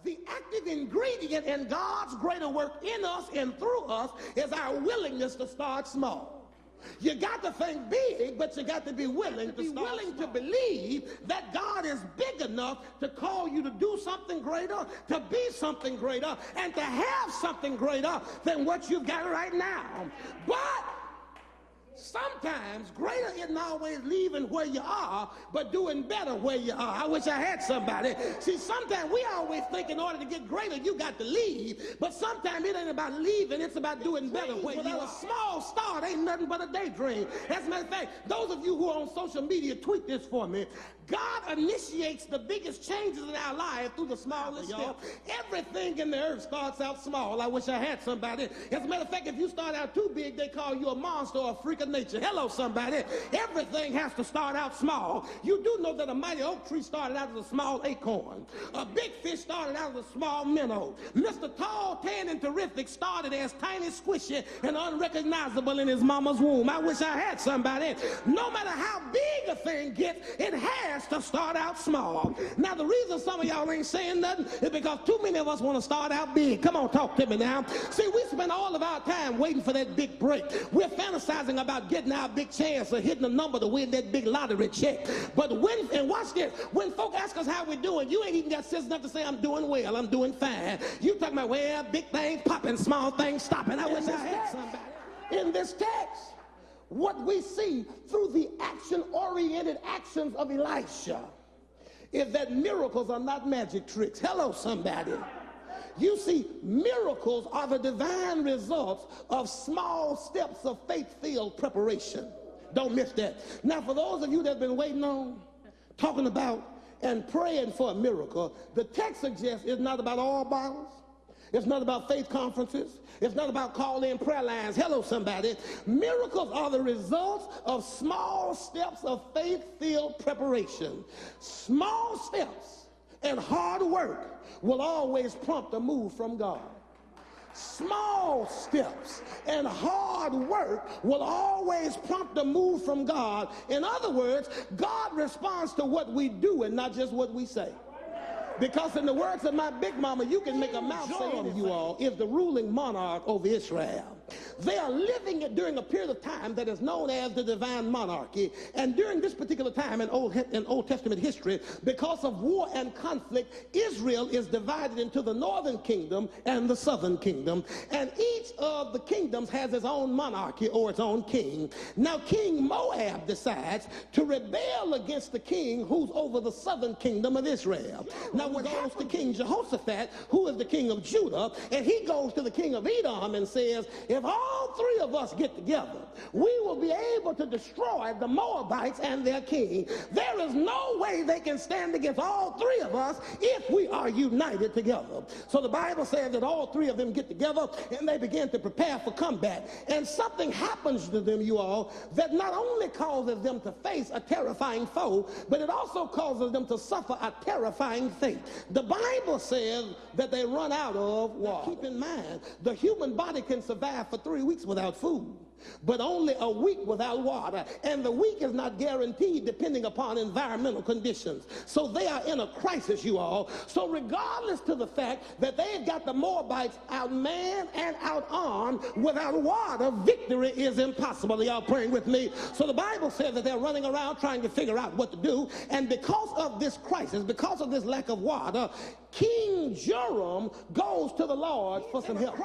the active ingredient in God's greater work in us and through us is our willingness to start small. You got to think big, but you got to be willing to believe that God is big enough to call you to do something greater, to be something greater, and to have something greater than what you've got right now. But sometimes greater isn't always leaving where you are, but doing better where you are. I wish I had somebody. See, sometimes we always think in order to get greater, you got to leave. But sometimes it ain't about leaving, it's about doing better where you are. A small start ain't nothing but a daydream. As a matter of fact, those of you who are on social media, tweet this for me. God initiates the biggest changes in our life through the smallest step. Everything in the earth starts out small. I wish I had somebody. As a matter of fact, if you start out too big, they call you a monster or a freak of nature. Hello, somebody. Everything has to start out small. You do know that a mighty oak tree started out as a small acorn. A big fish started out as a small minnow. Mr. Tall, Tan, and Terrific started as tiny, squishy, and unrecognizable in his mama's womb. I wish I had somebody. No matter how big a thing gets, it has to start out small. Now, the reason some of y'all ain't saying nothing is because too many of us want to start out big. Come on, talk to me now. See, we spend all of our time waiting for that big break. We're fantasizing about getting our big chance or hitting a number to win that big lottery check. But when, and watch this, when folk ask us how we're doing, you ain't even got sense enough to say, I'm doing well, I'm doing fine. You talking about, well, big things popping, small things stopping. I wish I had somebody. In this text, what we see through the action-oriented actions of Elisha is that miracles are not magic tricks. Hello, somebody. You see, miracles are the divine results of small steps of faith-filled preparation. Don't miss that. Now, for those of you that have been waiting on, talking about, and praying for a miracle, the text suggests it's not about oil bottles. It's not about faith conferences. It's not about call-in prayer lines. Hello, somebody. Miracles are the results of small steps of faith-filled preparation. Small steps and hard work will always prompt a move from God. Small steps and hard work will always prompt a move from God. In other words, God responds to what we do and not just what we say. Because in the words of my big mama, you can make a mouth say anything. You all is the ruling monarch over Israel. They are living it during a period of time that is known as the divine monarchy. And during this particular time in Old Testament history, because of war and conflict, Israel is divided into the northern kingdom and the southern kingdom. And each of the kingdoms has its own monarchy or its own king. Now, King Moab decides to rebel against the king who's over the southern kingdom of Israel. Now, what goes to King Jehoshaphat, who is the king of Judah, and he goes to the king of Edom and says, if all three of us get together, we will be able to destroy the Moabites and their king. There is no way they can stand against all three of us if we are united together. So the Bible says that all three of them get together and they begin to prepare for combat. And something happens to them, you all, that not only causes them to face a terrifying foe, but it also causes them to suffer a terrifying fate. The Bible says that they run out of water. Now, keep in mind, the human body can survive for 3 weeks without food, but only a week without water. And the week is not guaranteed depending upon environmental conditions. So they are in a crisis, you all. So regardless to the fact that they've got the Moabites outmanned and outarmed, without water, victory is impossible. Are y'all praying with me? So the Bible says that they're running around trying to figure out what to do. And because of this crisis, because of this lack of water, King Joram goes to the Lord for some help.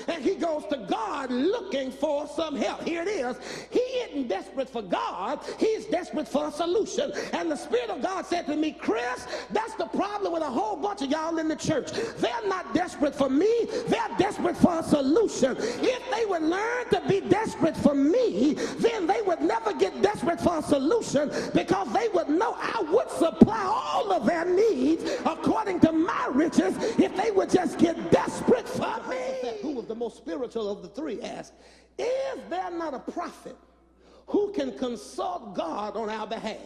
And he goes to God looking for some help. Here it is. He isn't desperate for God. He's desperate for a solution. And the Spirit of God said to me, Chris, that's the problem with a whole bunch of y'all in the church. They're not desperate for me. They're desperate for a solution. If they would learn to be desperate for me, then they would never get desperate for a solution, because they would know I would supply all of their needs according to my riches if they would just get desperate for me. Who was the most spiritual of the three asked, is there not a prophet who can consult God on our behalf?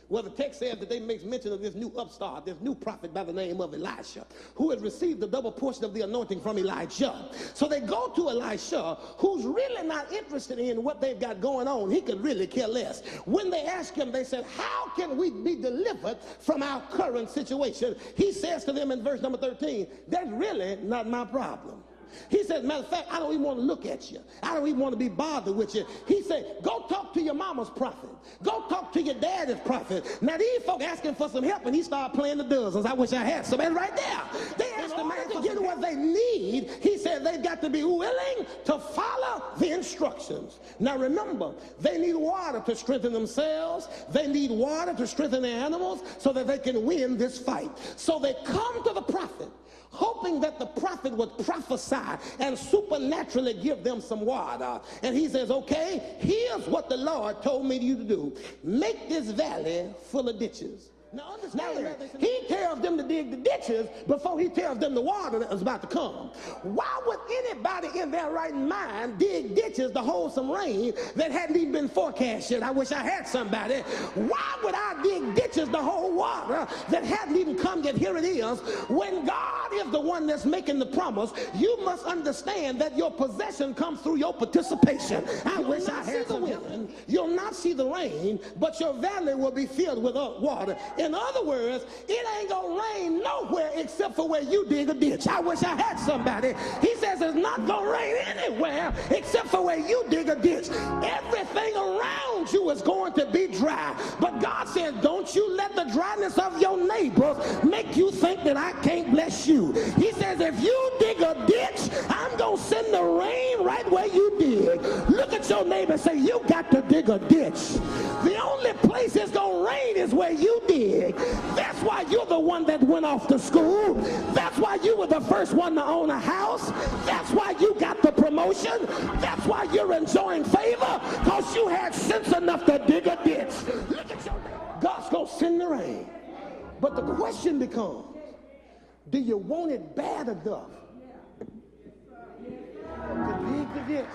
Well, the text says that they makes mention of this new upstart, this new prophet by the name of Elisha, who had received the double portion of the anointing from Elijah. So they go to Elisha, who's really not interested in what they've got going on. He could really care less. When they ask him, they said, how can we be delivered from our current situation? He says to them in verse number 13, that's really not my problem. He said, matter of fact, I don't even want to look at you. I don't even want to be bothered with you. He said, go talk to your mama's prophet. Go talk to your daddy's prophet. Now, these folk asking for some help, and he started playing the dozens. I wish I had some. And right there, they asked the man to get what they need. He said they've got to be willing to follow the instructions. Now, remember, they need water to strengthen themselves. They need water to strengthen their animals so that they can win this fight. So they come to the prophet, hoping that the prophet would prophesy and supernaturally give them some water. And he says, okay, here's what the Lord told me you to do. Make this valley full of ditches. Now understand, he tells them to dig the ditches before he tells them the water that is about to come. Why would anybody in their right mind dig ditches to hold some rain that hadn't even been forecast yet? I wish I had somebody. Why would I dig ditches to hold water that hadn't even come yet? Here it is. When God is the one that's making the promise, you must understand that your possession comes through your participation. I wish I had some wind. You'll not see the rain, but your valley will be filled with water. In other words, it ain't gonna rain nowhere except for where you dig a ditch. I wish I had somebody. He says it's not gonna rain anywhere except for where you dig a ditch. Everything around you is going to be dry. But God says, don't you let the dryness of your neighbors make you think that I can't bless you. He says, if you dig a ditch, I'm gonna send the rain right where you dig. Look at your neighbor and say, you got to dig a ditch. The only place it's gonna rain is where you dig. That's why you're the one that went off to school. That's why you were the first one to own a house. That's why you got the promotion. That's why you're enjoying favor, because you had sense enough to dig a ditch. Look at your neighbor. God's gonna send the rain. But the question becomes, do you want it bad enough to dig the ditch?